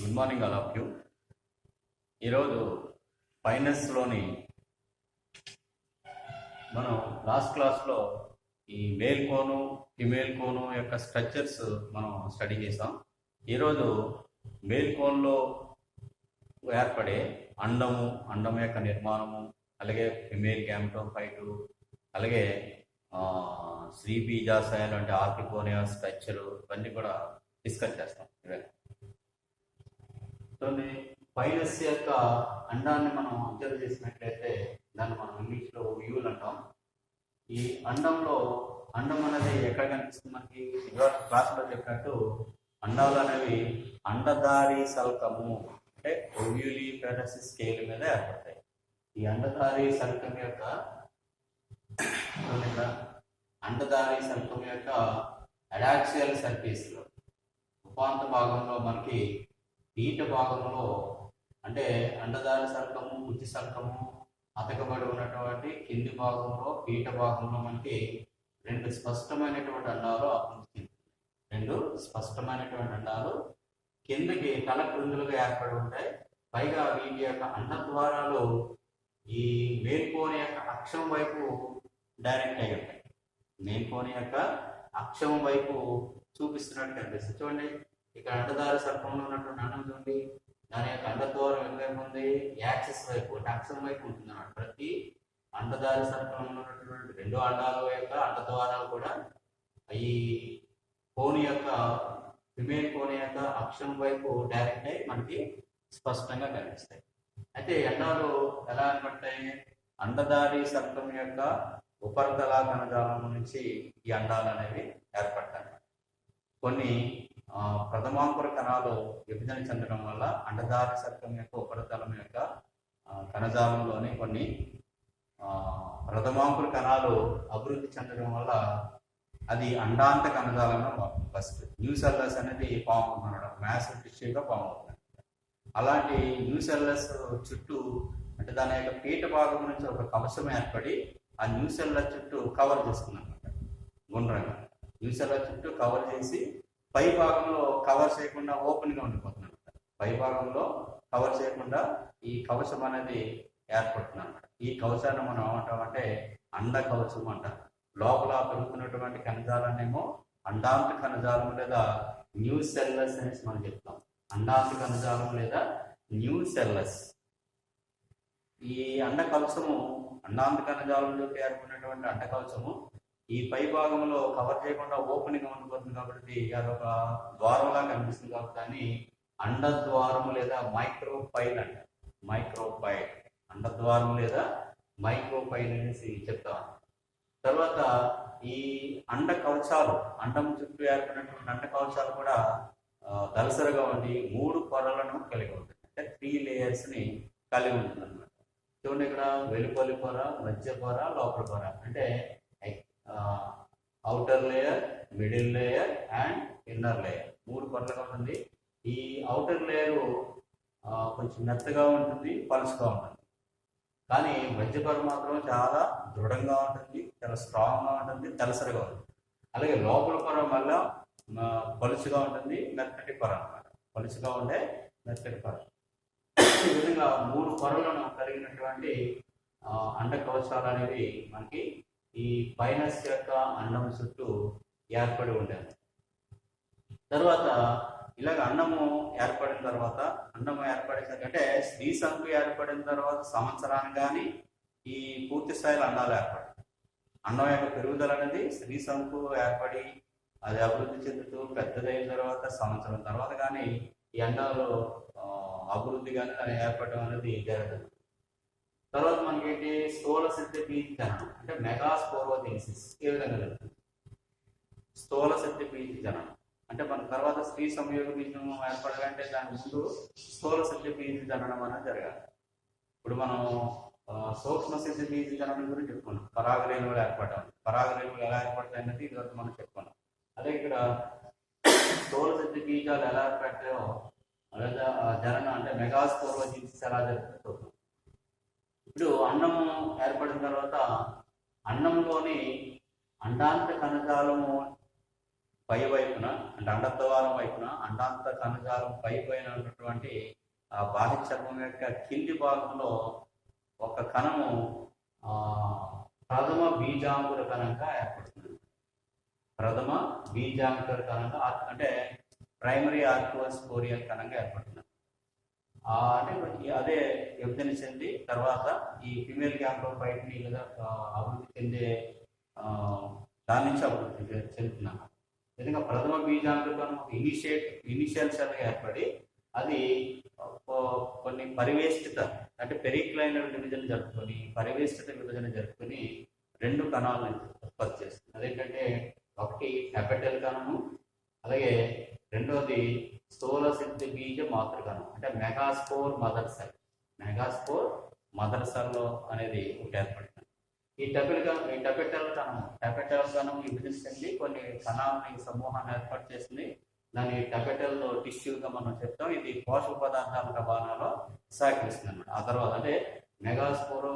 Good morning all of you. ఈరోజు ఫైనాన్స్లోని మనం last క్లాస్లో ఈ మేల్ కోను ఫిమేల్ కోను యొక్క స్ట్రక్చర్స్ మనం స్టడీ చేసాం. ఈరోజు మేల్ కోన్లో ఏర్పడే అండం యొక్క నిర్మాణము, అలాగే ఫిమేల్ గ్యామెటోఫైటు, అలాగే శ్రీబీజాశయాలు అంటే ఆర్కిగోనియా స్ట్రక్చరు, ఇవన్నీ కూడా డిస్కస్ చేస్తాం. ఫైనస్ యొక్క అండాన్ని మనం అబ్జర్వ్ చేసినట్లయితే దాన్ని మనం ఇంగ్లీష్లో వ్యూల్ అంటాం. ఈ అండం అనేది ఎక్కడ కనిపిస్తుంది మనకి? క్లాస్లో చెప్పినట్టు అండాలు అనేవి అండధారి శల్కము అంటే ఓవ్యూలి పెరసిస్ స్కేల్ మీద ఏర్పడతాయి. ఈ అండధారి శల్కం యొక్క అడాక్సియల్ సర్ఫేస్ లో ఉపాంత భాగంలో మనకి పీఠ భాగంలో అంటే అండధారి శల్కము, బుద్ధి శల్కము అతకబడి ఉన్నటువంటి కింది భాగంలో పీఠ భాగంలో మనకి రెండు స్పష్టమైనటువంటి అండాలు కిందకి తల క్రిందులుగా ఏర్పడి ఉంటాయి. పైగా వీటి యొక్క అండద్వారాలు ఈ మేల్కోని యొక్క అక్షం వైపు డైరెక్ట్ అయి ఉంటాయి. మేల్కోని యొక్క అక్షం వైపు చూపిస్తున్నట్టు కనిపిస్తుంది. చూడండి, ఇక్కడ అండధారి సర్పంలో ఉన్నటువంటి అండం చూడండి, దాని యొక్క అండద్వారం ఎటువైపు ఉంది? యాక్సిస్ వైపు, అక్షం వైపు ఉంటుంది అన్నమాట. ప్రతి అండధారి సర్పంలో ఉన్నటువంటి రెండు అండాల యొక్క అండద్వారాలు కూడా ఈ కోని యొక్క ఫిమేల్ కోని యొక్క అక్షం వైపు డైరెక్ట్ అయి మనకి స్పష్టంగా కనిపిస్తాయి. అయితే అండాలు ఎలా ఏర్పడతాయి? అండధారి సర్పం యొక్క ఉపరితల కణజాలం నుంచి ఈ అండాలు అనేవి ఏర్పడతాయి. కొన్ని ప్రథమాంకుర కణాలు విభజన చెందడం వల్ల అండధారి సర్పం యొక్క ఉపరితలం యొక్క కణజాలంలోని కొన్ని ప్రథమాంకుర కణాలు అభివృద్ధి చెందడం వల్ల అది అండాంత కణజాలంలో ఫస్ట్ న్యూ సెల్లస్ అనేది ఫామ్ అవుతుంది, మ్యాసివ్ టిష్యూగా ఫామ్ అవుతుంది. అలాంటి న్యూ సెల్లస్ చుట్టూ అంటే దాని యొక్క పీఠ భాగం నుంచి ఒక కవచం ఏర్పడి ఆ న్యూ సెల్లస్ చుట్టూ కవర్ చేస్తుంది అనమాట. గుండ్రంగా న్యూ సెల్లస్ చుట్టూ కవర్ చేసి పై భాగంలో కవర్ చేయకుండా ఓపెన్గా ఉండిపోతుంది అనమాట. పై భాగంలో కవర్ చేయకుండా ఈ కవచం అనేది ఏర్పడుతుంది అనమాట. ఈ కవచాన్ని మనం ఏమంటామంటే అండ కవచం అంటారు. లోపల పెరుగుతున్నటువంటి కణజాలాన్నేమో అండాంత కణజాలం లేదా న్యూ సెల్లస్ అనేసి మనం చెప్తాం. అండాంత కణజాలం లేదా న్యూ సెల్లస్. ఈ అండ కవచము అండాంత కణజాలంలోకి ఏర్పడినటువంటి అండ కవచము ఈ పై భాగంలో కవర్ చేయకుండా ఓపెనింగ్ ఉండిపోతుంది కాబట్టి అదొక ద్వారంలా కనిపిస్తుంది కాబట్టి దాన్ని అండద్వారము లేదా మైక్రోపైల్ అంటారు. మైక్రోపైల్, అండద్వారం లేదా మైక్రోపైల్ అనేసి చెప్తాం. తర్వాత ఈ అండ కవచాలు, అండం చుట్టూ ఏర్పడినటువంటి అండ కవచాలు కూడా దళసరిగా ఉండి 3 పొరలను కలిగి ఉంటుంది. అంటే 3 లేయర్స్ని కలిగి ఉంటుంది అనమాట. చూడండి, ఇక్కడ వెలుపలి పొర, మధ్య పొర, లోపల పొర. అంటే outer layer, middle layer and inner layer 3 పొరలుగా ఉంటుంది. ఈ అవుటర్ లేయరు కొంచెం మెత్తగా ఉంటుంది, పలుసుగా ఉంటుంది. కానీ మధ్య పొర మాత్రం చాలా దృఢంగా ఉంటుంది, చాలా స్ట్రాంగ్గా ఉంటుంది, దళసరిగా ఉంటుంది. అలాగే లోపల పొర మళ్ళీ పలుచుగా ఉంటుంది, మెత్తటి పొర అన్నమాట. పలుచుగా ఉండే మెత్తటి పొర. ఈ విధంగా 3 పొరలను కలిగినటువంటి అండ కవచాలు అనేవి మనకి ఈ ఫైనస్ యొక్క అండం చుట్టూ ఏర్పడి ఉండేది. తర్వాత ఇలాగ అండము ఏర్పడేసరికి స్త్రీ సంఖ్య ఏర్పడిన తర్వాత సంవత్సరానికి కానీ ఈ పూర్తి స్థాయిలో అండాలు ఏర్పడతాయి. అండం యొక్క పెరుగుదల అనేది స్త్రీ సంఖ్య ఏర్పడి అది అభివృద్ధి చెందుతూ పెద్దదైన తర్వాత సంవత్సరం తర్వాత కానీ ఈ అండాలు అభివృద్ధి కానీ దాన్ని ఏర్పడడం అనేది జరుగుతుంది. తర్వాత మనకి స్థూల శక్తి బీజజననం అంటే మెగాస్పోరోజెనిసిస్ ఏ విధంగా జరుగుతుంది? స్థూల శక్తి బీజజననం అంటే మన తర్వాత స్త్రీ సంయోగ బీజం ఏర్పడాలంటే దాని ముందు స్థూల శక్తి బీజజననం అనేది జరగాలి. ఇప్పుడు మనం సూక్ష్మ శక్తి బీజజననం గురించి చెప్పుకున్నాం. పరాగరేణువులు ఏర్పడటం, పరాగరేణువులు ఎలా ఏర్పడతాయి అనేది ఇదివరకు మనం చెప్పుకున్నాం. అదే ఇక్కడ స్థూల శక్తి బీజాలు ఎలా ఏర్పడతాయో లేదా జననం అంటే మెగాస్పోరోజెనిసిస్ ఎలా జరుగుతుందో. ఇప్పుడు అన్నము ఏర్పడిన తర్వాత అన్నంలోని అండాంత కణజాలము పై వైపున అంటే అండద్వారం వైపున అండాంత కణజాలం పై పైన ఉన్నటువంటి ఆ బాహ్య చర్మం యొక్క కింది భాగంలో ఒక కణము ప్రథమ బీజాంకుర కణంగా ఏర్పడుతుంది. ప్రథమ బీజాంకుర కణంగా అంటే ప్రైమరీ ఆర్కియోస్పోరియల్ కణంగా ఏర్పడుతుంది. అంటే అదే విభజన చెంది తర్వాత ఈ ఫిమేల్ గ్యామ్టోఫైట్ని లేదా అభివృద్ధి చెందే దాని నుంచి అభివృద్ధి చెందుతున్నాను. విధంగా ప్రథమ బీజాంకురం ఇనిషియల్ సెల్గా ఏర్పడి అది కొన్ని పరివేష్టిత అంటే పెరిక్లైనర్ విభజన జరుపుకొని పరివేష్టిత విభజన జరుపుకొని 2 కణాలను ఉత్పత్తి చేస్తుంది. అదేంటంటే ఒకటి ఎపెటల్ కణము, అలాగే రెండోది స్థూల సిద్ధి బీజ మాతృకణం అంటే megaspore mother cell. Megaspore mother cell అనేది ఒకటి ఏర్పడుతుంది. ఈ టెపెటల్ కణం విభజన చెంది కొన్ని కణాలని సమూహాన్ని ఏర్పాటు చేసింది. దాని టెపెటల్ టిష్యూగా మనం చెప్తాం. ఇది పోషక పదార్థాల రవాణాలో సహకరిస్తుంది అన్నమాట. ఆ తర్వాత అంటే మెగాస్పోర్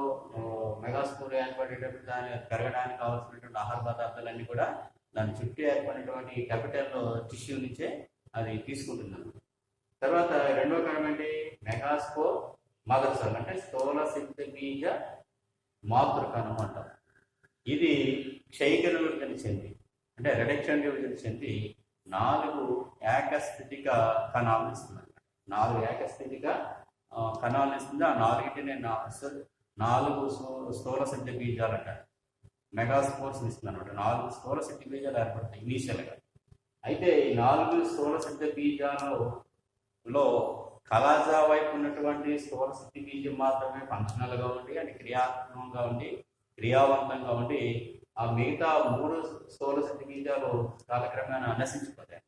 ఏర్పడేటప్పుడు దాని పెరగడానికి కావాల్సినటువంటి ఆహార పదార్థాలన్నీ కూడా దాని చుట్టూ ఏర్పడినటువంటి టెపెటల్ టిష్యూ నుంచే అది తీసుకుంటుంది అన్నమాట. తర్వాత రెండవ కణం ఏంటి? మెగాస్పోర్ మదర్ సెల్ అంటే స్థూల సిద్ధ బీజ మాతృకణం అంటాం. ఇది క్షయికణ విభజన చెంది అంటే రిడక్షన్ విభజన చెంది 4 ఏకస్థితిక కణాలను ఇస్తుంది. 4 ఏకస్థితిక కణాలను ఇస్తుంది. ఆ 4టిని 4 స్థూల సిద్ధ బీజాలు అంటారు. మెగాస్పోర్స్ ఇస్తుంది అనమాట. 4 స్థూల సిద్ధ బీజాలు ఏర్పడతాయి ఇనీషియల్గా. అయితే ఈ 4 స్థూల సిద్ధ బీజాలలో కలాజా వైపు ఉన్నటువంటి స్థూల సిద్ధి బీజం మాత్రమే ఫంక్షనల్గా ఉండి అంటే క్రియాత్మకంగా ఉండి క్రియావంతంగా ఉండి ఆ మిగతా 3 స్థూల సిద్ధి బీజాలు కాలక్రమేణా నశించిపోతాయి.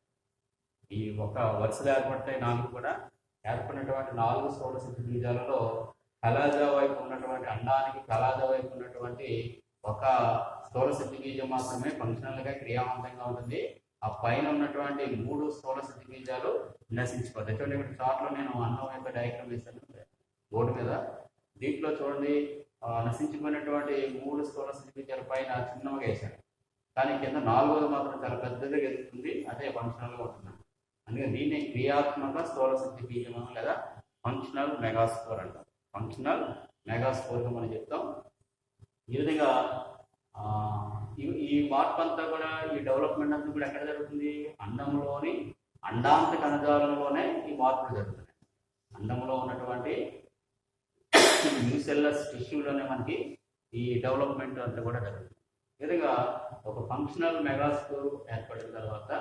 ఈ ఒక వరుసగా ఏర్పడతాయి 4 కూడా. ఏర్పడినటువంటి 4 స్థూల సిద్ధి బీజాలలో కలాజా వైపు ఉన్నటువంటి అండానికి కలాజా వైపు ఉన్నటువంటి ఒక స్థూల సిద్ధి బీజం మాత్రమే ఫంక్షనల్గా క్రియావంతంగా ఉంటుంది. ఆ పైన ఉన్నటువంటి 3 స్థూల సిద్ధి బీజాలు నశించిపోతాయి. చూడండి ఇక్కడ చార్ట్లో నేను అన్నం యొక్క డయాగ్రామ్ వేసాను బోర్డు మీద. దీంట్లో చూడండి నశించిపోయినటువంటి 3 స్థూల సిద్ధి బీజాల పైన చిన్నగా వేశాను, కానీ కింద 4వది మాత్రం చాలా పెద్దగా ఎదుగుతుంది. అదే ఫంక్షనల్గా ఉంటుంది. అందుకే దీన్ని క్రియాత్మక స్థూల సిద్ధి బీజం లేదా ఫంక్షనల్ మెగాస్పోర్ అంటారు. ఫంక్షనల్ మెగాస్పోర్గా మనం చెప్తాం. ఈ విధంగా ఈ మార్పు అంతా కూడా ఈ డెవలప్మెంట్ అంతా కూడా ఎక్కడ జరుగుతుంది? అండంలోని అండాంత కణజాలంలోనే ఈ మార్పులు జరుగుతున్నాయి. అండంలో ఉన్నటువంటి న్యూసెల్లస్ టిష్యూలోనే మనకి ఈ డెవలప్మెంట్ అంతా కూడా జరుగుతుంది. ఈ విధంగా ఒక ఫంక్షనల్ మెగాస్పోర్ ఏర్పడిన తర్వాత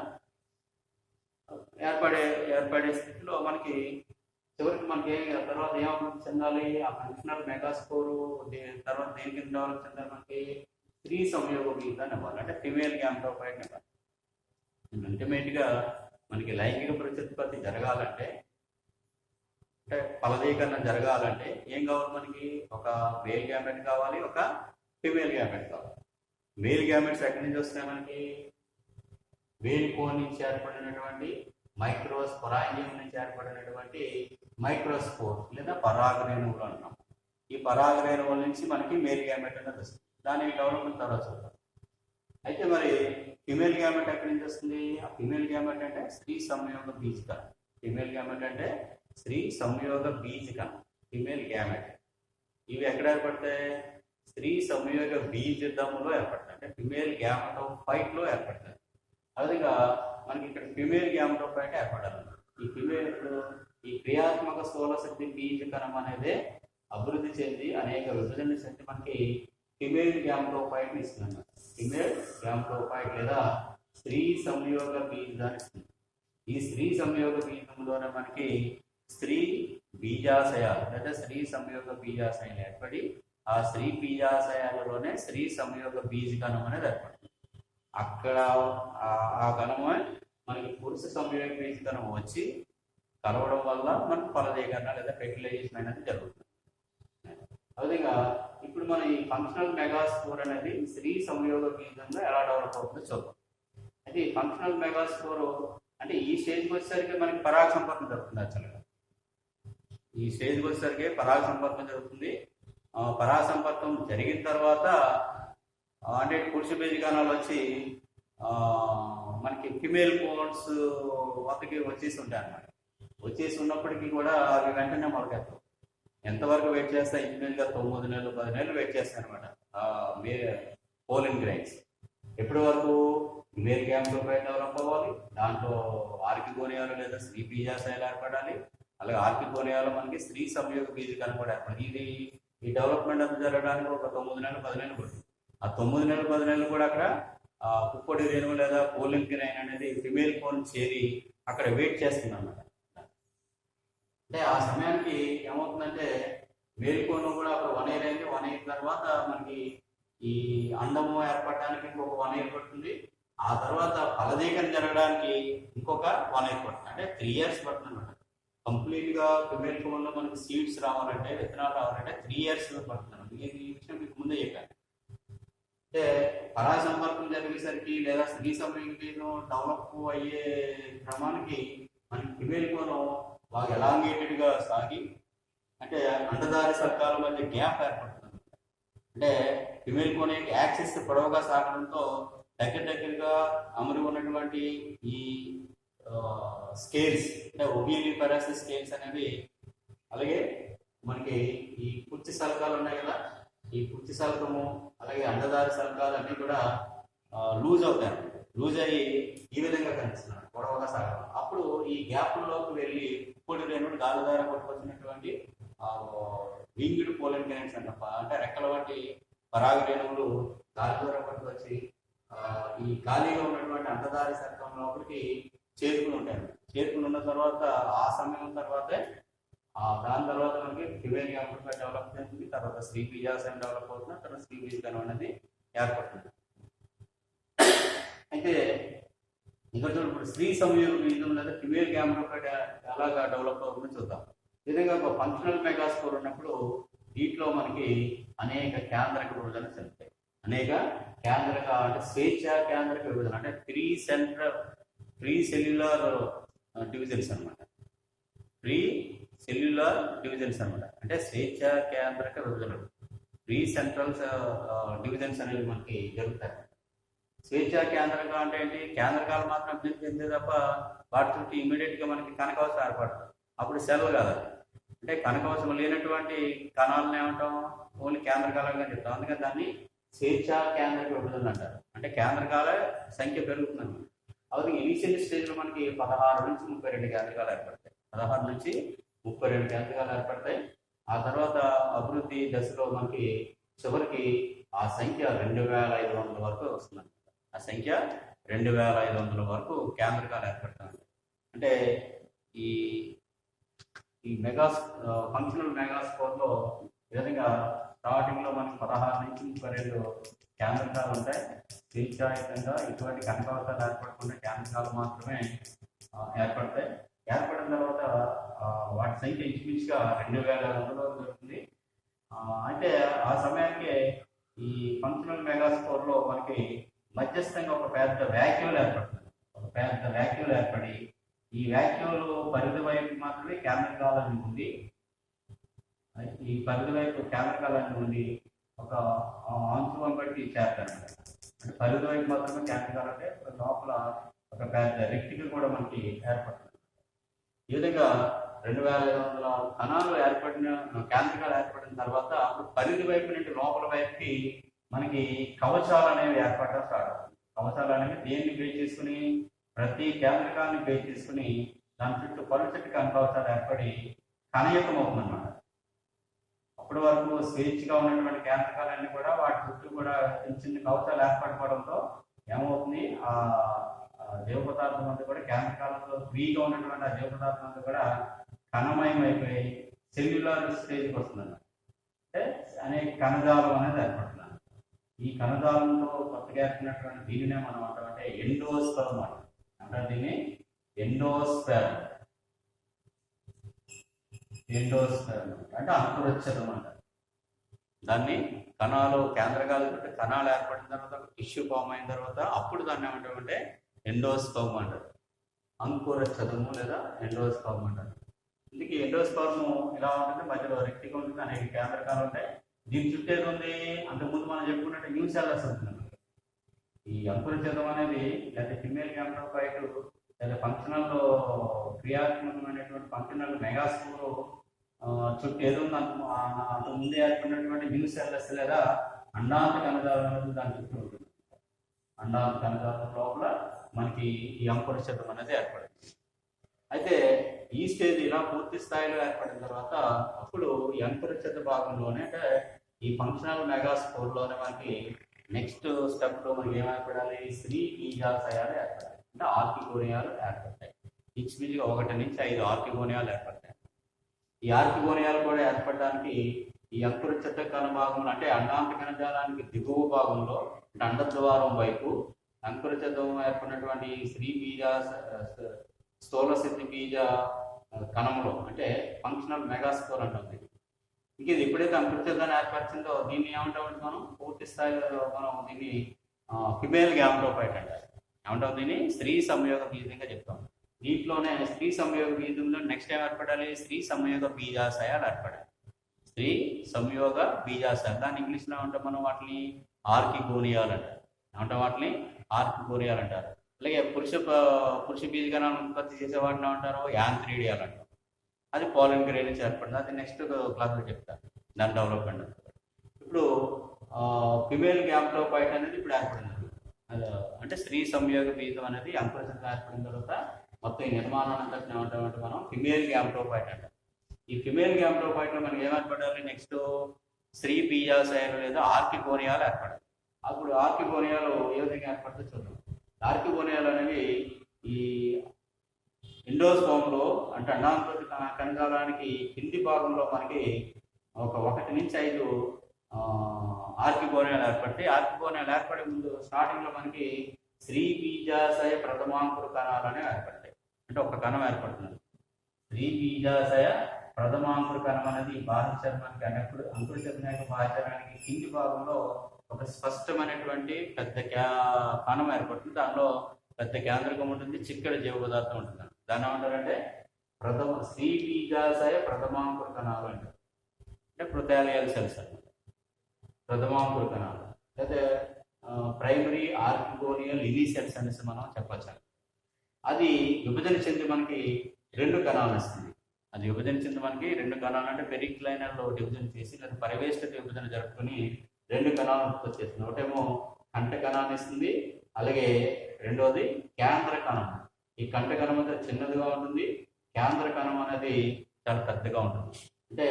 ఏర్పడే స్థితిలో మనకి చివరికి మనకి తర్వాత ఏమవుతుంది చెందాలి? ఆ ఫంక్షనల్ మెగాస్పోర్ తర్వాత దేని కింద డెవలప్ చెందాలి? మనకి స్త్రీ సంయోగ బీజాన్ని ఇవ్వాలి అంటే ఫిమేల్ గ్యామ్టోఫైట్ ఇవ్వాలి. అల్టిమేట్గా మనకి లైంగిక ప్రత్యుత్పత్తి జరగాలంటే అంటే ఫలదీకరణ జరగాలంటే ఏం కావాలి? మనకి ఒక మేల్ గ్యామెట్ కావాలి, ఒక ఫిమేల్ గ్యామెట్ కావాలి. మేల్ గ్యామెట్స్ ఎక్కడి నుంచి వస్తున్నాయి? మనకి వేలి కోన్ నుంచి ఏర్పడినటువంటి మైక్రోస్పొరాంజియం నుంచి ఏర్పడినటువంటి మైక్రోస్పోర్ లేదా పరాగరేణువులు అంటాం. ఈ పరాగరేణువుల నుంచి మనకి మేల్ గ్యామెట్ అనేది వస్తుంది. దాని డెవలప్మెంట్ తర్వాత చూద్దాం. అయితే మరి ఫిమేల్ గ్యామెట్ ఎక్కడి నుంచి వస్తుంది? ఆ ఫిమేల్ గ్యామెట్ అంటే స్త్రీ సంయోగ బీజకణం. ఫిమేల్ గ్యామెట్ అంటే స్త్రీ సంయోగ బీజకణం, ఫిమేల్ గ్యామెట్. ఇవి ఎక్కడ ఏర్పడతాయి? స్త్రీ సంయోగ బీజదంలో ఏర్పడతాయి అంటే ఫిమేల్ గ్యామెటోఫైట్లో ఏర్పడతాయి. అదేవిధంగా మనకి ఇక్కడ ఫిమేల్ గ్యామెటోఫైట్ ఏర్పడాలన్నమాట. ఈ క్రియాత్మక స్థూల శక్తి బీజకణం అనేది అభివృద్ధి చెంది అనేక విభజనలు చెంది మనకి ఫిమేల్ గ్యామెటోఫైట్ ఇస్తుంది. ఫిమేల్ గ్యామెటోఫైట్ లేదా స్త్రీ సంయోగ బీజాన్ని ఇస్తుంది. ఈ స్త్రీ సంయోగ బీజంలోనే మనకి స్త్రీ బీజాశయాలు లేదా స్త్రీ సంయోగ బీజాశయాలు ఏర్పడి ఆ స్త్రీ బీజాశయాలలోనే స్త్రీ సంయోగ బీజకణం అనేది ఏర్పడుతుంది. అక్కడ ఆ కణమే మనకి పురుష సంయోగ బీజకణం వచ్చి కలవడం వల్ల మనకు ఫలదీకరణ లేదా ఫెర్టిలైజేషన్ అనేది జరుగుతుంది. అదేవిధంగా ఇప్పుడు మన ఈ ఫంక్షనల్ మెగాస్పోర్ అనేది స్త్రీ సంయోగ బీజంగా ఎలా డెవలప్ అవుతుందో చూద్దాం. అయితే ఈ ఫంక్షనల్ మెగాస్పోర్ అంటే ఈ స్టేజ్కి వచ్చేసరికి మనకి పరాగ సంపర్కం జరుగుతుంది. యాక్చువల్గా ఈ స్టేజ్కి వచ్చేసరికి పరాగ సంపర్కం జరుగుతుంది. పరాగ సంపర్కం జరిగిన తర్వాత అంటే పురుష బీజకణాలు వచ్చి మనకి ఫిమేల్ కోన్స్ వద్దకి వచ్చేసి ఉంటాయి అన్నమాట. వచ్చేసి ఉన్నప్పటికీ కూడా అవి వెంటనే మొలకెత్తాం. ఎంతవరకు వెయిట్ చేస్తాయి? ఇంచుమించుగా 9 నెలలు 10 నెలలు వెయిట్ చేస్తాయి అనమాట పోలిన్ గ్రైన్స్. ఎప్పటి వరకు ఫిమేల్ గ్యామ్లోపైడ్ డెవలప్ అవ్వాలి, దాంట్లో ఆర్కిగోనియాలు లేదా స్త్రీ బీజాశయాలు ఏర్పడాలి, అలాగే ఆర్కిగోనియాలో మనకి స్త్రీ సంయోగ బీజాలు కూడా ఏర్పడాలి. ఇది ఈ డెవలప్మెంట్ అంతా జరగడానికి ఒక 9 నెలలు 10 నెలలు పడుతుంది. ఆ 9 నెలలు 10 నెలలు కూడా అక్కడ పుప్పొడి రేణువు లేదా పోలిన్ గ్రైన్ అనేది ఫిమేల్ కోన్ చేరి అక్కడ వెయిట్ చేస్తుంది అన్నమాట. అంటే ఆ సమయానికి ఏమవుతుందంటే మేల్కోను కూడా అప్పుడు 1 year అయింది. 1 year తర్వాత మనకి ఈ అండము ఏర్పడడానికి ఇంకొక 1 year పడుతుంది. ఆ తర్వాత ఫలదీకరణ జరగడానికి ఇంకొక 1 year పడుతుంది. అంటే 3 years పడుతుంది అనమాట. కంప్లీట్ గా ఫిమేల్ కోన్ లో మనకి సీడ్స్ రావాలంటే, విత్తనాలు రావాలంటే 3 years పడుతుంది. ఈ విషయం మీకు ముందే చెప్పాను. అంటే పరాగ సంపర్కం జరిగేసరికి లేదా స్త్రీ సంయోగం డెవలప్ అయ్యే క్రమానికి మనకి ఫిమేల్ కోన్ బాగా ఎలాంగేటెడ్ గా సాగి అంటే అండదారి సర్కాల మధ్య గ్యాప్ ఏర్పడుతుంది. అంటే ఫిమేల్ కోన్ యాక్సిస్ పొడవుగా సాగడంతో దగ్గరగా అమరు ఉన్నటువంటి ఈ స్కేల్స్ అంటే ఒబియలి పెరాసిస్ స్కేల్స్ అనేవి, అలాగే మనకి ఈ కుర్చి సలకాలు ఉన్నాయి కదా, ఈ కుర్చి సలకము అలాగే అండదారి సలకాలు అన్ని కూడా లూజ్ అవుతాయి. లూజ్ అయ్యి ఈ విధంగా కనిపిస్తున్నాడు పొడవుగా సాగడం. అప్పుడు ఈ గ్యాప్లోకి వెళ్ళి పొడి రేణువులు గాలి ద్వారా కొట్టుకొచ్చినటువంటి వింగ్డ్ పోలన్ గ్రైన్స్ అంటప్ప, అంటే రెక్కల వంటి పరాగ రేణువులు గాలి ద్వారా కొట్టుకొచ్చి ఈ ఖాళీగా ఉన్నటువంటి అండదారి సర్కం లోపలికి చేరుకుని ఉంటాయి. చేరుకుని ఉన్న తర్వాత ఆ సమయం తర్వాతే దాని తర్వాత మనకి ఫిమేల్ గ్యామ్గా డెవలప్ అవుతుంది. తర్వాత స్త్రీ బీజాశయం డెవలప్ అవుతుంది. తర్వాత స్త్రీ బీజం అనేది ఏర్పడుతుంది. అయితే ఇక్కడ చూడండి, స్త్రీ సంయోగ బీజం లేదా ఫిమేల్ గ్యామ్లోపైడ్ ఎలాగా డెవలప్ అవుతుందో చూద్దాం. ఈ విధంగా ఒక ఫంక్షనల్ మెగాస్పోర్ ఉన్నప్పుడు దీంట్లో మనకి అనేక కేంద్రక విభజన చెందుతాయి. అనేక కేంద్రక అంటే స్వేచ్ఛ కేంద్రక విభజన అంటే ప్రీ సెల్యులర్ డివిజన్స్ అనమాట. ప్రీ సెల్యులర్ డివిజన్స్ అనమాట. అంటే స్వేచ్ఛ కేంద్రక విభజనలు, ప్రీ సెంట్రల్ డివిజన్స్ అనేవి మనకి జరుగుతాయి. స్వేచ్ఛ కేంద్రక అంటే ఏంటి? కేంద్రకాలు మాత్రం అభివృద్ధి చెందే తప్ప వాటి చుట్టూ ఇమీడియట్ గా మనకి కనకవసం ఏర్పడుతుంది. అప్పుడు సెల్ కాదు. అంటే కనకవసం లేనటువంటి కణాలను ఏమంటాం? ఓన్లీ కేంద్రకాలుగా చెప్తాం. అందుకని దాన్ని స్వేచ్ఛ కేంద్రక విభజన అంటారు. అంటే కేంద్రకాల సంఖ్య పెరుగుతుంది. అవును, ఇనిషియల్ స్టేజ్ లో మనకి 16 నుంచి 32 కేంద్రకాలు ఏర్పడతాయి. 16 నుంచి 32 కేంద్రకాలు ఏర్పడతాయి. ఆ తర్వాత అభివృద్ధి దశలో మనకి చివరికి ఆ సంఖ్య 2500 వరకు వస్తుంది. ఆ సంఖ్య 2500 వరకు కేంద్రకాలు ఏర్పడతాయి. అంటే ఈ ఫంక్షనల్ మెగాస్కోర్ లో ఈ విధంగా స్టార్టింగ్ లో మనకి 16 నుంచి 32 కేంద్రకాలు ఉంటాయి. స్వేచ్ఛాయుతంగా ఇటువంటి కనకవసాలు ఏర్పడకుండా కేంద్రకాలు మాత్రమే ఏర్పడతాయి. ఏర్పడిన తర్వాత వాటి సంఖ్య ఇంచుమించుగా 2500 దొరుకుతుంది. అయితే ఆ సమయానికి ఈ ఫంక్షనల్ మెగాస్కోర్ లో మనకి మధ్యస్థంగా ఒక పెద్ద వ్యాక్యూల్ ఏర్పడుతుంది. ఒక పెద్ద వ్యాక్యూల్ ఏర్పడి ఈ వ్యాక్యూల్ పరిధి వైపు మాత్రమే కేంద్రకాలని ఉంది. ఈ పరిధి వైపు కేంద్రకాలని ఉంది ఒక అంచులను బట్టి చేస్తారు. అంటే పరిధి వైపు మాత్రమే కేంద్రకాలు అంటే లోపల ఒక పెద్ద రెక్టికల్ కూడా మనకి ఏర్పడుతుంది. ఈ విధంగా 2500 కణాలు కేంద్రకాలు ఏర్పడిన తర్వాత అప్పుడు పరిధి వైపు నుండి లోపల వైపుకి మనకి కవచాలు అనేవి ఏర్పడడం స్టార్ట్ అవుతుంది. కవచాలు అనేవి దేన్ని బేస్ చేసుకుని? ప్రతి కేంద్రకాన్ని బేస్ చేసుకుని దాని చుట్టూ పలుచటి కవచాలు ఏర్పడి కణయుక్తం అవుతుంది అన్నమాట. అప్పటి వరకు స్వేచ్ఛగా ఉన్నటువంటి కేంద్రకాలన్నీ కూడా వాటి చుట్టూ కూడా చిన్న చిన్న కవచాలు ఏర్పడిపోవడంతో ఏమవుతుంది? ఆ జీవ పదార్థం అంతా కూడా కేంద్రకాలతో ఫ్రీగా ఉన్నటువంటి ఆ జీవ పదార్థం అంతా కూడా కణమయం అయిపోయి సెల్యులర్ స్టేజ్కి వస్తుంది. అంటే అనేక కణజాలం అనేది ఏర్పడుతుంది. ఈ కణజాలంలో కొత్తగా ఏర్పడినటువంటి దీనినే మనం అంటామంటే ఎండోస్పెర్మ్ అంటే దీన్ని ఎండోస్పెర్మ్ అంటే అంకురోత్సవం అంటారు. దాన్ని కణాలు కేంద్రకాలు కణాలు ఏర్పడిన తర్వాత టిష్యూ ఫామ్ అయిన తర్వాత అప్పుడు దాన్ని ఏమంటామంటే ఎండోస్పెర్మ్ అంటారు. అంకురోత్సవము లేదా ఎండోస్పెర్మ్ అంటారు. ఇందుకే ఎండోస్పెర్మ్ ఇలా ఉంటుంది, మధ్యలో రెక్టికల్ ఉంటుంది, అనేక కేంద్రకాలు ఉంటాయి. దీని చుట్టూ ఏది ఉంది? అంతకుముందు మనం చెప్పుకున్నట్టు న్యూసెల్లస్ ఉంటుంది. ఈ అంకురజతం అనేది లేదా ఫిమేల్ గ్యామ్టోఫైట్ లేదా ఫంక్షనల్ క్రియాత్మకమైనటువంటి ఫంక్షనల్ మెగాస్పోర్ చుట్టూ ఏదో అంత ముందే ఏర్పడినటువంటి న్యూసెల్లస్ లేదా అండాంత కణజాలం అనేది దాని చుట్టూ ఉంటుంది. అండాంత కణజాలం లోపల మనకి ఈ అంకురజతం అనేది ఏర్పడింది. అయితే ఈ స్టేజ్ ఇలా పూర్తి స్థాయిలో ఏర్పడిన తర్వాత అప్పుడు ఈ అంకురజత భాగంలోనే అంటే ఈ ఫంక్షనల్ మెగాస్పోర్లోనే మనకి నెక్స్ట్ స్టెప్ లో మనకి ఏం ఏర్పడాలి, స్త్రీ బీజాశయాలు ఏర్పడాలి. అంటే ఆర్కిగోనియాలు ఏర్పడతాయి. ఇంచుమించుగా 1 నుంచి 5 ఆర్కిగోనియాలు ఏర్పడతాయి. ఈ ఆర్కిగోనియాలు కూడా ఏర్పడడానికి ఈ అంకురజత కణ భాగంలో అంటే అండాంత కణజాలానికి దిగువ భాగంలో అంటే అండద్వారం వైపు అంకురజతం ఏర్పడినటువంటి స్త్రీ బీజ స్థూల సిద్ధి బీజ కణంలో అంటే ఫంక్షనల్ మెగాస్పోర్ అంటుంది. ఇంక ఇది ఎప్పుడైతే అంకురజతాన్ని ఏర్పరిచిందో దీన్ని ఏమంటామంటే మనం పూర్తి స్థాయిలో మనం దీన్ని ఫిమేల్ గ్యామ్టోఫైట్ అంటారు. ఏమంటాం దీన్ని స్త్రీ సంయోగ బీజంగా చెప్తాం. దీంట్లోనే స్త్రీ సంయోగ బీజంలో నెక్స్ట్ ఏం ఏర్పడాలి, స్త్రీ సంయోగ బీజాశయాలు ఏర్పడాలి. స్త్రీ సంయోగ బీజాశయాలు దాన్ని ఇంగ్లీష్లో ఏమంటాం మనం వాటిని ఆర్కిగోనియాలు అంటారు. ఏమంటాం వాటిని ఆర్కిగోనియాలు అంటారు. అలాగే పురుష బీజగణాలను ఉత్పత్తి చేసే వాటిని ఏమంటారు యాంత్రీడియాలు అంటారు. అది పాలన్ గ్రెయిన్ నుంచి ఏర్పడింది. అది నెక్స్ట్ క్లాస్లో చెప్తాను దాని డెవలప్మెంట్. ఇప్పుడు ఫిమేల్ గ్యామ్టోఫైట్ అనేది ఇప్పుడు ఏర్పడింది. అంటే స్త్రీ సంయోగ బీజం అనేది అంకురజతం ఏర్పడిన తర్వాత మొత్తం ఈ నిర్మాణం అంతటిని ఏమంటామంటే మనం ఫిమేల్ గ్యామ్టోఫైట్ అంటాం. ఈ ఫిమేల్ గ్యామ్టోఫైట్లో మనకి ఏం ఏర్పడాలి, నెక్స్ట్ స్త్రీ బీజాశయాలు లేదా ఆర్కిగోనియాలు ఏర్పడాలి. అప్పుడు ఆర్కిగోనియాలు ఏ విధంగా ఏర్పడుతుందో చూద్దాం. ఆర్కిగోనియాలు అనేవి ఈ ఎండోస్పోమ్లో అంటే అండాంకుర కణజాలానికి కింది భాగంలో మనకి 1 నుంచి 5 ఆర్కిగోనియాలు ఏర్పడతాయి. ఆర్కిగోనియాలు ఏర్పడే ముందు స్టార్టింగ్ లో మనకి స్త్రీ బీజాశయ ప్రథమాంకుర కణాలు అనేవి ఏర్పడతాయి. అంటే ఒక కణం ఏర్పడుతుంది. స్త్రీ బీజాశయ ప్రథమాంకుర కణం అనేది బాహ్య చర్మానికి అనేప్పుడు అంకురజతం యొక్క బాహ్య చర్మానికి కింది భాగంలో ఒక స్పష్టమైనటువంటి పెద్ద కణం ఏర్పడుతుంది. దానిలో పెద్ద కేంద్రకం ఉంటుంది, చిక్కడి జీవ పదార్థం ఉంటుంది. దాన్ని ఏమంటారంటే స్త్రీ బీజాశయ ప్రథమాంకుర కణాలు అంటారు. అంటే ప్రొథాలియల్ సెల్స్ అన్నమాట. ప్రథమాంకుర కణాలు అయితే ప్రైమరీ ఆర్కిగోనియల్ లిలీ సెల్స్ అనేసి మనం చెప్పచ్చు. అది విభజన చెంది మనకి 2 కణాలు ఇస్తుంది. అది విభజన చెంది మనకి 2 కణాలు అంటే పెరిక్లైనర్లో విభజన చేసి లేదా పరివేష్టిత విభజన జరుపుకొని 2 కణాలను ఉత్పత్తి చేస్తుంది. ఒకటేమో కంట కణాన్ని ఇస్తుంది, అలాగే రెండోది కేంద్ర కణం. ఈ కంట కణం అయితే చిన్నదిగా ఉంటుంది, కేంద్ర కణం అనేది చాలా పెద్దగా ఉంటుంది. అంటే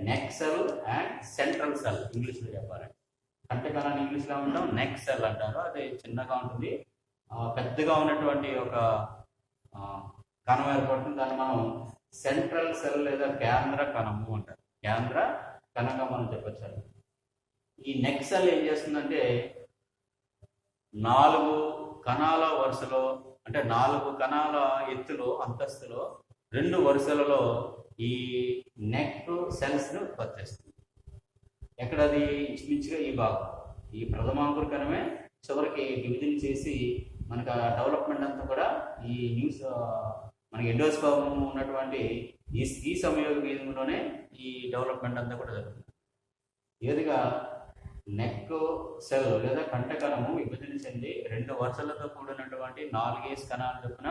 neck cell and central cell ఇంగ్లీష్లో చెప్పాలంటే. కంట కణాన్ని ఇంగ్లీష్లో ఉంటాం నెక్ సెల్ అంటారు. అది చిన్నగా ఉంటుంది, పెద్దగా ఉన్నటువంటి ఒక కణం ఏర్పడుతుంది. దాన్ని మనం సెంట్రల్ సెల్ లేదా కేంద్ర కణము అంటారు. కేంద్ర కణంగా మనం చెప్పచ్చు. ఈ నెక్ సెల్ ఏం చేస్తుందంటే 4 కణాల వరుసలో అంటే 4 కణాల ఎత్తులో అంతస్తులో 2 వరుసలలో ఈ నెక్ సెల్స్ ని ఉత్పత్తి చేస్తుంది. ఎక్కడది ఇంచుమించుగా ఈ భాగం ఈ ప్రథమాంకుర కణమే చివరికి విభజన చేసి మనకు ఆ డెవలప్మెంట్ అంతా కూడా ఈ న్యూస్ మనకి ఎండోస్పోమ్ ఉన్నటువంటి ఈ సంయోగ బీజంలోనే ఈ డెవలప్మెంట్ అంతా కూడా జరుగుతుంది. ఏదిగా నెక్ సెల్ లేదా కంట కణము విభజన చెంది 2 వరుసలతో కూడినటువంటి 4 కణాలు చొప్పున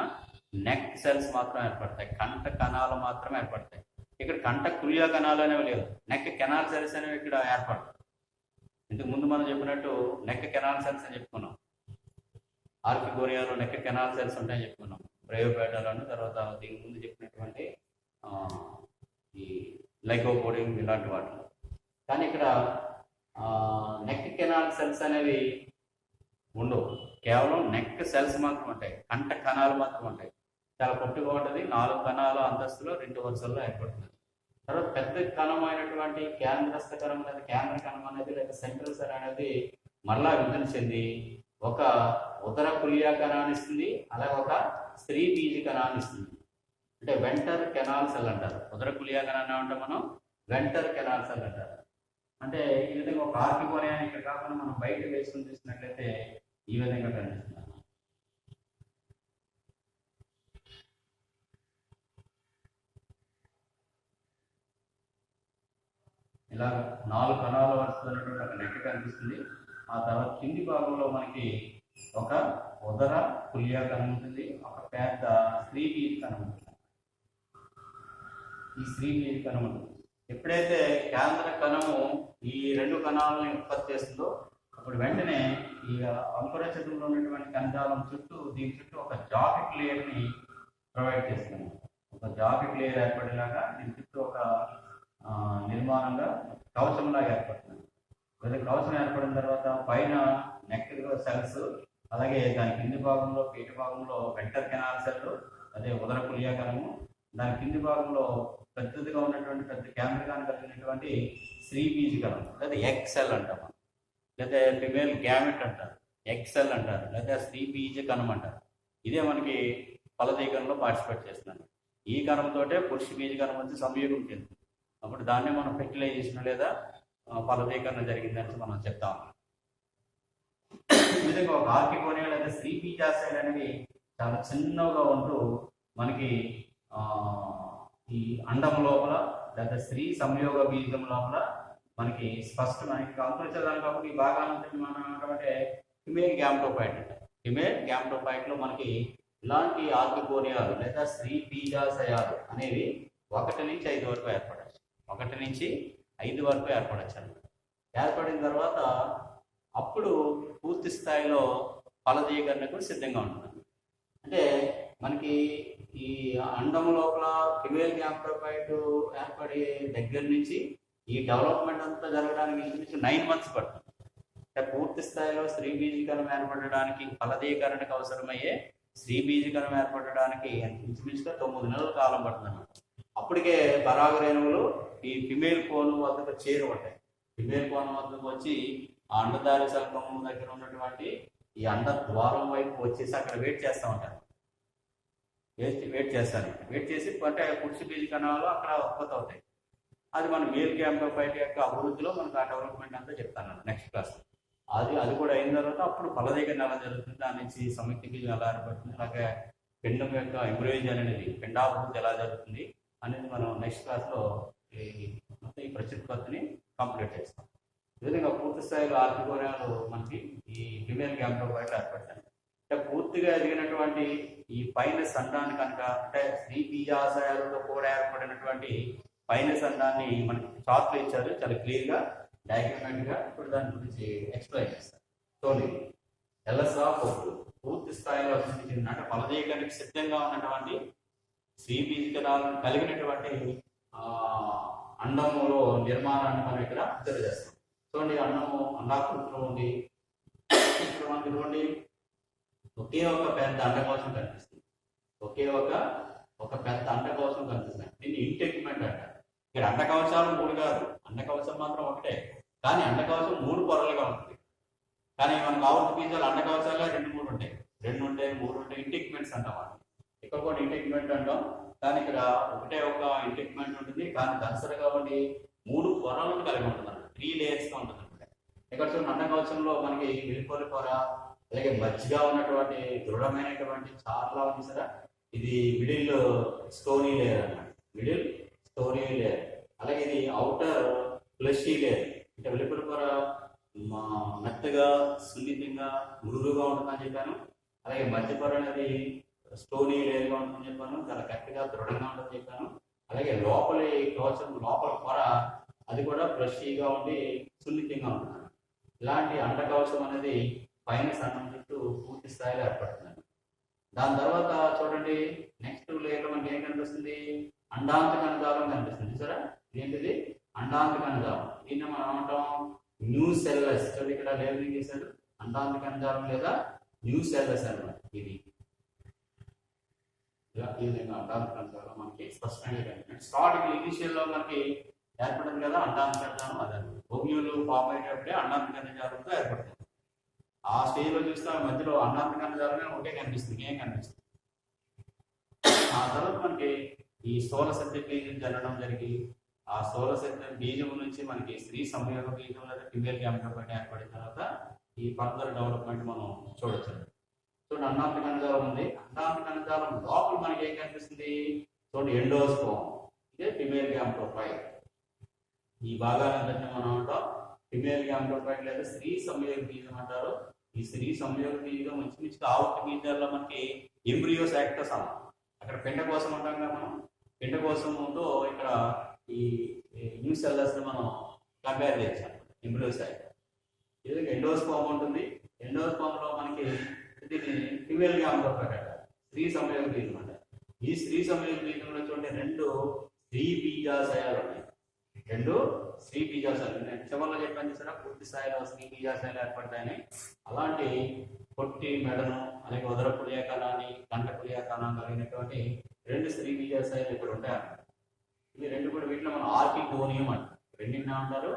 నెక్ సెల్స్ మాత్రం ఏర్పడతాయి. కంట కణాలు మాత్రం ఏర్పడతాయి. ఇక్కడ కంట కుల్య కణాలు అనేవి లేవు, నెక్ కెనాల్ సెల్స్ అనేవి ఇక్కడ ఏర్పడతాయి. ఇంతకు ముందు మనం చెప్పినట్టు నెక్ కెనాల్ సెల్స్ అని చెప్పుకున్నాం. ఆర్కిగోనియాలో నెక్ కెనాల్ సెల్స్ ఉంటాయని చెప్పుకున్నాం బ్రయోబేటాలను. తర్వాత దీని ముందు చెప్పినటువంటి ఈ లైకోపోడియం ఇలాంటి వాటిలో. కానీ ఇక్కడ నెక్ కెనాల్ సెల్స్ అనేవి ఉండవు, కేవలం నెక్ సెల్స్ మాత్రం ఉంటాయి, కంట కణాలు మాత్రం ఉంటాయి. చాలా పొట్టుగా ఉంటుంది. 4 కణాల అంతస్తులో 2 వరుసల్లో ఏర్పడుతుంది. తర్వాత పెద్ద కణం అయినటువంటి కేంద్రస్థ కణం అనేది కేంద్ర కణం అనేది లేదా సెంట్రల్ సెల్ అనేది మరలా విభజన చెంది ఒక ఉదర కుల్య కణాన్ని ఇస్తుంది, అలాగే ఒక స్త్రీ బీజ కణాన్ని ఇస్తుంది. అంటే వెంటర్ కెనాల్ సెల్ అంటారు. ఉదర కుల్య కణాన్ని అంటే మనం వెంటర్ కెనాల్ సెల్ అంటారు. అంటే ఈ విధంగా ఒక ఆర్కిగోనియాని ఇక్కడ కాకుండా మనం బయట వేసుకుని చూసినట్లయితే ఈ విధంగా కనిపిస్తుంది. ఇలా 4 కణాల వరుస ఉన్నటువంటి ఒక నెక్ కనిపిస్తుంది. ఆ తర్వాత కింది భాగంలో మనకి ఒక ఉదర కుల్య కణం ఉంటుంది, ఒక పెద్ద స్త్రీ బీజ కణం ఉంటుంది. ఈ స్త్రీ బీజ కణం ఉంటుంది. ఎప్పుడైతే కేంద్ర కణము ఈ రెండు కణాలను ఉత్పత్తి చేస్తుందో అప్పుడు వెంటనే ఈ అంకురచతుల్లో ఉన్నటువంటి కణజాలం చుట్టూ దీని చుట్టూ ఒక జాకెట్ లేయర్ని ప్రొవైడ్ చేస్తుంది. ఒక జాకెట్ లేయర్ ఏర్పడేలాగా దీని చుట్టూ ఒక నిర్మాణంగా కవచంలాగా ఏర్పడుతుంది. లేదా కవచం ఏర్పడిన తర్వాత పైన నెక్ సెల్స్, అలాగే దాని కింది భాగంలో పీట భాగంలో వెంటర్ కెనాల్ సెల్, అదే ఉదర కుల్య కణము, దాని కింది భాగంలో పెద్దదిగా ఉన్నటువంటి పెద్ద కేంద్రకాన్ని కలిగినటువంటి స్త్రీ బీజ కణం లేదా ఎగ్ సెల్ అంటాం, లేదా ఫిమేల్ గ్యామెట్ అంటారు, ఎగ్ సెల్ అంటారు, లేదా స్త్రీ బీజ కణం అంటారు. ఇదే మనకి ఫలదీకరణలో పార్టిసిపేట్ చేస్తున్నాను. ఈ కణంతోటే పురుష బీజ కణం వచ్చి సంయోగం చెందుతుంది. అప్పుడు దాన్ని మనం ఫెర్టిలైజేషన్ లేదా ఫలదీకరణ జరిగిందని మనం చెప్తాం. ఈ విధంగా ఒక ఆర్కిగోనియా లేదా స్త్రీ బీజాశయాలు అనేవి చాలా చిన్నగా ఉంటూ మనకి ఈ అండం లోపల లేదా స్త్రీ సంయోగ బీజం లోపల మనకి స్పష్టమైన అంకురించడానికి కాబట్టి ఈ భాగాలంతా మనం అంటే ఫిమేల్ గ్యామ్టోఫైట్ అంటారు. ఫిమేల్ గ్యామ్టోఫైట్ లో మనకి ఇలాంటి ఆర్కిగోనియాలు లేదా స్త్రీ బీజాశయాలు అనేవి 1 నుంచి 5 వరకు ఏర్పడచ్చు. 1 నుంచి 5 వరకు ఏర్పడచ్చు అన్నమాట. ఏర్పడిన తర్వాత అప్పుడు పూర్తి స్థాయిలో ఫలదీకరణకు సిద్ధంగా ఉంటుంది. అంటే మనకి ఈ అండం లోపల ఫిమేల్ గ్యామ్టోఫైట్ ఏర్పడే దగ్గర నుంచి ఈ డెవలప్మెంట్ అంతా జరగడానికి ఇంచుమించు 9 months పడుతుంది. అంటే పూర్తి స్థాయిలో స్త్రీ బీజకణం ఏర్పడడానికి ఫలదీకరణకు అవసరమయ్యే స్త్రీ బీజకణం ఏర్పడడానికి ఇంచుమించుగా 9 నెలల కాలం పడుతుంది అన్నమాట. అప్పటికే పరాగరేణువులు ఈ ఫిమేల్ కోణం వద్దకు చేరుకుంటాయి. ఫిమేల్ కోణం వద్దకు వచ్చి ఆ అండదారి శల్కము దగ్గర ఉన్నటువంటి ఈ అండ ద్వారం వైపు వచ్చేసి అక్కడ వెయిట్ చేస్తూ ఉంటారు. వెయిట్ చేసి అంటే పురుష బీజ కణాలు అక్కడ ఉత్పత్తి అవుతాయి. అది మన మేల్ గ్యామ్టోఫైట్ యొక్క అభివృద్ధిలో మనకు ఆ డెవలప్మెంట్ అంతా చెప్తాను నెక్స్ట్ క్లాస్. అది కూడా అయిన తర్వాత అప్పుడు ఫలదీకరణ ఎలా జరుగుతుంది, దాని నుంచి సంయుక్త బీజం ఎలా ఏర్పడుతుంది, అలాగే పిండం యొక్క ఎంబ్రియోజన్ అనేది పిండాభివృద్ధి ఎలా జరుగుతుంది అనేది మనం నెక్స్ట్ క్లాస్లో ఈ ప్రత్యుత్పత్తిని కంప్లీట్ చేస్తాం. ఈ విధంగా పూర్తి స్థాయిలో ఆర్కిగోనియాలు మనకి ఈ ఫిమేల్ గ్యామ్టోఫైట్ ఏర్పడతాయి. అంటే పూర్తిగా ఎదిగినటువంటి ఈ పైనస్ అండాన్ని కనుక అంటే స్త్రీ బీజాశయాలతో కూడా ఏర్పడినటువంటి పైనస్ అండాన్ని మనకి చార్ట్లు ఇచ్చారు చాలా క్లియర్గా డయాగ్రమాటిక్ గా. ఇప్పుడు దాని గురించి ఎక్స్ప్లెయిన్ చేస్తారు. చూడండి, ఎల్ఎస్ఆ పూర్తి స్థాయిలో అంటే ఫలదీకరణకు సిద్ధంగా ఉన్నటువంటి స్త్రీ బీజకణాలను కలిగినటువంటి అండములో నిర్మాణాన్ని మనం ఇక్కడ అబ్జర్వ్ చేస్తాం. చూడండి, అండము అండాకృతిలో ఉంది. ఇప్పుడు మనకి చూడండి ఒకే ఒక పెద్ద అండకోశం కనిపిస్తుంది. ఒకే ఒక పెద్ద అండకోశం కనిపిస్తుంది. దీన్ని ఇంటెగ్మెంట్ అంటారు. ఇక్కడ అండకవచాలు 3 కాదు, అండకవచం మాత్రం ఒకటే, కానీ అండకవచం 3 పొరలుగా ఉంటుంది. కానీ మనకు ఆవర్త బీజాలు అండకవచాలు 2-3 ఉంటాయి, 2 ఉంటాయి, 3 ఉంటాయి. ఇంటెగ్మెంట్స్ అంటాం వాటిని. ఇక్కడ కూడా ఇంటెగ్మెంట్ అంటాం, కానీ ఇక్కడ ఒకటే ఒక ఇంటెగ్మెంట్ ఉంటుంది, కానీ దసరగా ఉండి 3 పొరలను కలిగి ఉంటుంది అన్నమాట. 3 layers గా ఉంటుంది అనమాట. ఇక్కడ చూడండి, అండకవచంలో మనకి వెలుపలి పొర, అలాగే మధ్యగా ఉన్నటువంటి దృఢమైనటువంటి చాలా ఉంది సరే, ఇది మిడిల్ స్టోనీ లేయర్ అన్నమాట. Middle stony layer. అలాగే ఇది అవుటర్ ఫ్లెషీ లేయర్. అంటే వెలుపలి పొర మెత్తగా సున్నితంగా మృదువుగా ఉంటుందని చెప్పాను. అలాగే మధ్య పొర అనేది స్టోనీ లేయర్గా ఉంటుందని చెప్పాను, చాలా గట్టిగా దృఢంగా ఉంటుందని చెప్పాను. అలాగే లోపలి కవచం లోపల పొర అది కూడా ఫ్లెషీగా ఉండి సున్నితంగా ఉంటుంది. ఇలాంటి అండకవచం అనేది పైన సన్నం చుట్టూ పూర్తి స్థాయిలో ఏర్పడుతుంది. దాని తర్వాత చూడండి, నెక్స్ట్ లేయర్ మనకి ఏం కనిపిస్తుంది, అండాంత కణజాలం కనిపిస్తుంది. సరే, ఏంటిది అండాంత కణజాలం. దీన్ని మనం ఏమంటాం, న్యూ సెల్లెస్. చూడండి, ఇక్కడ లేబులింగ్ చేశారు, అండాంత కణజాలం లేదా న్యూ సెల్లెస్ అన్నమాట. ఇది ఈ విధంగా అండాంత కణజాలం మనకి స్పష్టంగా కనిపిస్తుంది. స్టార్టింగ్ ఇనిషియల్ లో మనకి ఏర్పడింది కదా అండాంత కణజాలం, అదే ఓవ్యూలు ఫామ్ అయ్యేటప్పుడే అండాంత కణజాలంతో ఏర్పడుతుంది. ఆ స్టేజ్ లో చూస్తే మధ్యలో అండాంత కణజాలమే ఒకటే కనిపిస్తుంది, ఏం కనిపిస్తుంది. ఆ తర్వాత మనకి ఈ స్థూల సత్య బీజం జరగడం జరిగి ఆ స్థూల సత్య బీజం నుంచి మనకి స్త్రీ సంయోగ బీజం లేదా ఫిమేల్ గ్యామెటోఫైట్ ఏర్పడిన తర్వాత ఈ ఫర్దర్ డెవలప్మెంట్ మనం చూడొచ్చు. చూడండి, అండాంత కణజాలం ఉంది. అండాంత కణజాలం లోపల మనకి ఏం కనిపిస్తుంది, చూడండి ఎండోస్పోమ్. ఇదే ఫిమేల్ గ్యామెటోఫైట్. ఈ భాగాలందరినీ మనం అంటాం ఫిమేల్ గ్యామెటోఫైట్ లేదా స్త్రీ సంయోగ బీజం అంటారు. ఈ స్త్రీ సంయోగ బీజం మంచి ఆవుటి బీజాల్లో మనకి ఎంబ్రియోస్ యాక్టస్ అన్నాం. అక్కడ పిండ కోసం ఉంటాం కదా మనం, పిండ కోసంతో ఇక్కడ ఈ న్యూ సెల్లర్స్ మనం కంపేర్ చేసాం ఎంబ్రియోస్ యాక్టస్. ఇది ఎండోస్పోమ్ ఉంటుంది. ఎండోస్పోమ్ లో మనకి దీన్ని ఫిమేల్ గ్యామ్లోఫైట్ అంటారు, స్త్రీ సంయోగ బీజం అంటారు. ఈ స్త్రీ సంయోగ బీజంలో చూడండి 2 స్త్రీ బీజాశయాలు ఉన్నాయి. 2 స్త్రీ బీజాశయాలు ఉన్నాయి. చివరిలో చెప్పాను చూసారా, పూర్తి స్థాయిలో స్త్రీ బీజాశయాలు ఏర్పడతాయని. అలాంటి పొట్టి మెడను అలాగే ఉదర పులియకణాన్ని కంఠ పులియకణం కలిగినటువంటి 2 స్త్రీ బీజాశయాలు ఇక్కడ ఉంటాయి. ఇవి 2 కూడా వీటిలో మనం ఆర్కిగోనియం అంటారు. రెండింటిని అంటారు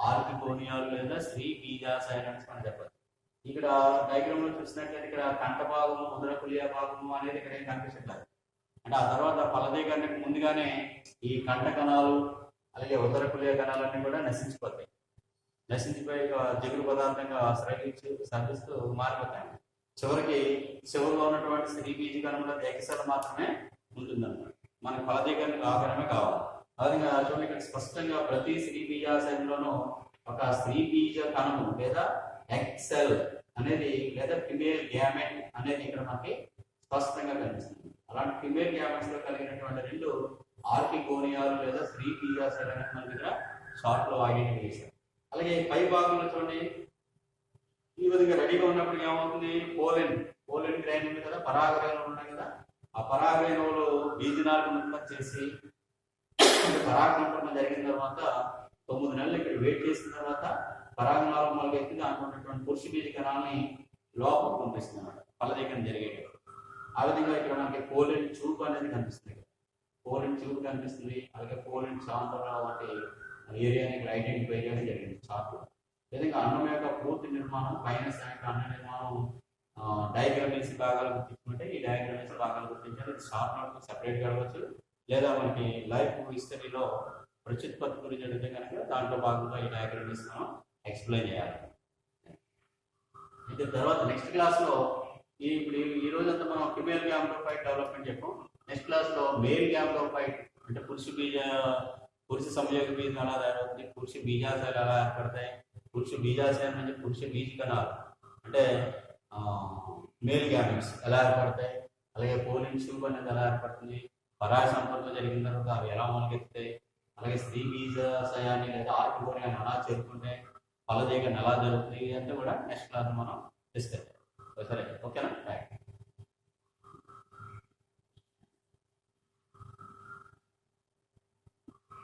ఆర్కిగోనియాలు లేదా స్త్రీ బీజాశయాలు అని మనం చెప్పచ్చు. ఇక్కడ డయాగ్రామ్ లో చూసినట్లయితే ఇక్కడ కంఠ భాగము ఉదర పులియ భాగము అనేది ఇక్కడ ఏం కనిపిస్తుంది. అంటే ఆ తర్వాత ఫలదీకరణకు ముందుగానే ఈ కంఠ కణాలు అలాగే ఉదర కులియ కణాలన్నీ కూడా నశించిపోతాయి. నశించిపోయి జిగురు పదార్థంగా స్రవిస్తూ మారిపోతాయి. చివరిలో ఉన్నటువంటి స్త్రీ బీజ కణంలో ఏకశల మాత్రమే ఉంటుందన్నమాట. మనకి ఫలదీకరణ కావడమే కావాలి. అదేవిధంగా చూడండి ఇక్కడ స్పష్టంగా ప్రతి స్త్రీ బీజాశయంలోనూ ఒక స్త్రీ బీజ కణము లేదా ఎక్సెల్ అనేది లేదా ఫిమేల్ గ్యామెట్ అనేది ఇక్కడ మనకి స్పష్టంగా కనిపిస్తుంది. అలాంటి ఫిమేల్ గ్యామెట్స్ లో కలిగినటువంటి 2 ఆర్కిగోనియాలు లేదా స్త్రీ బీజాశయాలు అనేది మనకి ఇక్కడ షార్ట్ లో ఐడెంటిఫై చేశారు. అలాగే పై భాగంలో చూడండి ఈ విధంగా రెడీగా ఉన్నప్పుడు ఏమవుతుంది, పోలెన్ గ్రైన్ ఉంది కదా, పరాగరేణువులు ఉన్నాయి కదా, ఆ పరాగరేణువులు బీజనాలను ఉత్పత్తి చేసి పరాగసంపర్కం జరిగిన తర్వాత 9 నెలలు ఇక్కడ వెయిట్ చేసిన తర్వాత పరాగనాలు మొదలు ఎత్తి దాంట్లో ఉన్నటువంటి పురుష బీజ కణాలని లోపలికి పంపిస్తుంది అన్నమాట ఫలదీకరణ జరిగేటప్పుడు. ఆ విధంగా ఇక్కడ మనకి పోలెన్ ట్యూబ్ అనేది కనిపిస్తుంది. పోలెన్ ట్యూబ్ కనిపిస్తుంది. అలాగే పోలెన్ సాంద్రత వంటి ఏరియాని ఇక్కడ ఐడెంటిఫై చేయడం జరిగింది చార్ట్. విధంగా అన్నం యొక్క పూర్తి నిర్మాణం పైన సాయంత్రం అన్న నిర్మాణం డయాగ్రామ్స్ భాగాలు గుర్తించుకుంటే ఈ డయాగ్రామ్స్ భాగాలు గుర్తించాలి. షార్ట్ నోట్ సెపరేట్ కావచ్చు, లేదా మనకి లైఫ్ హిస్టరీలో ప్రత్యుత్పత్తి గురించి అడిగితే కనుక దాంట్లో భాగంగా ఈ డయాగ్రామ్స్ మనం ఎక్స్ప్లెయిన్ చేయాలి. అయితే తర్వాత నెక్స్ట్ క్లాస్లో ఇప్పుడు ఈ రోజంతా మనం ఫిమేల్ గ్యామ్లోఫైట్ డెవలప్మెంట్ చెప్పాం. నెక్స్ట్ క్లాస్లో మేల్ గ్యామ్లోఫైట్ అంటే పురుష సంయోగ బీజం ఎలా తయారవుతుంది, పురుష బీజాశయాలు ఎలా ఏర్పడతాయి, పురుష బీజాశయం నుంచి పురుష బీజ కణాలు అంటే మేల్ గ్యామెట్స్ ఎలా ఏర్పడతాయి, అలాగే పోలిన్ ట్యూబ్ అనేది ఎలా ఏర్పడుతుంది, పరాగ సంపర్కం జరిగిన తర్వాత అవి ఎలా మొలకెత్తాయి, అలాగే స్త్రీ బీజాశయాన్ని లేదా ఆర్కిగోనియాన్ని ఎలా చేరుకుంటే ఫలదీకరణ ఎలా జరుగుతుంది, ఇదంతా కూడా నెక్స్ట్ క్లాస్ మనం డిస్కస్ చేయాలి. సరే, ఓకేనా? రైట్.